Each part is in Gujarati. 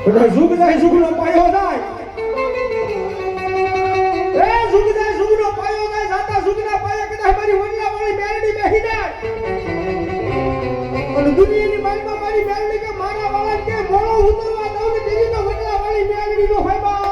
એટલે સુખ જાય સુખનો પાયો જાય એ સુખ જાય સુખનો પાયો જાય જાતા સુખના પાયા કદાચ મારી વડલા વાળી મેરડી બેહી જાય અને દુનિયાની માલમાં મારી મેરડી કે મારા વાળા કે મોળો ઉતરવા દઉં ને તેની તો વડલા વાળી મેરડી નો હોય બા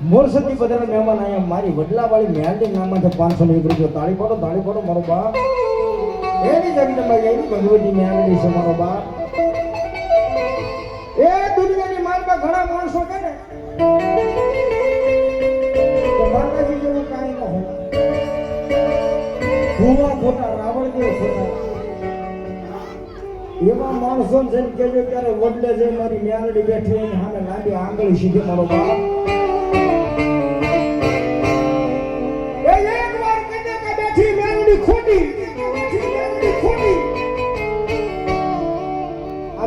મોરસતી બધાના મહેમાન અહીંયા મારી વડલા વાળી મેરડી નામમાંથી 501 રૂપિયા તાળી પાડો મારો બા એની જગદંબા એવી ભગવતી મેરડી છે મારો બા એ દુનિયાની માલમાં ઘણા માણસો કહે ને તો માતાજી જેવું કાંઈ ન હોય ભૂવા ખોટા રાવણદેવ ખોટા એવા માણસો જેમ કહેજો ત્યારે વડલે જઈ મારી મેરડી બેઠી એની સામે લાંબી આંગળી સીધી મારો બા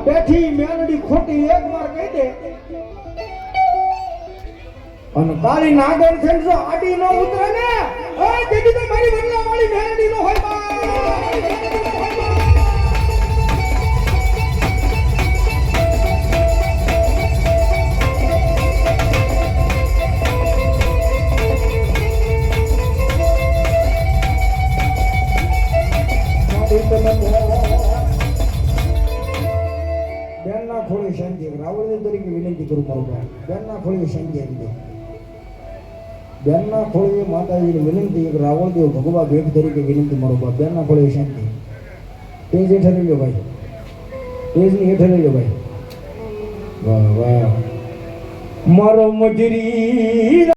બેઠી મેલડી ખોટી એક વાર કહી દે અને તારી નાગર છે જો આડી ન ઉતરે ને એ દેદી તો મારી વડલા વાળી મેલડી નો હોય બા બેનના ખોળે શાંતિ રાવણ તરીકે વિનંતી કરું મારું ભાઈ બેનના ખોળે શાંતિ આપી દે બેનના ખોળે માતાજીને વિનંતી રાવણદેવ ભગવા ભેટ તરીકે વિનંતી મારો બાપ બેનના ખોળે શાંતિ તેજ હેઠળ લઈ લો ભાઈ તેજની હેઠળ લઈ લો ભાઈ વાહ વાહ મારો મજરી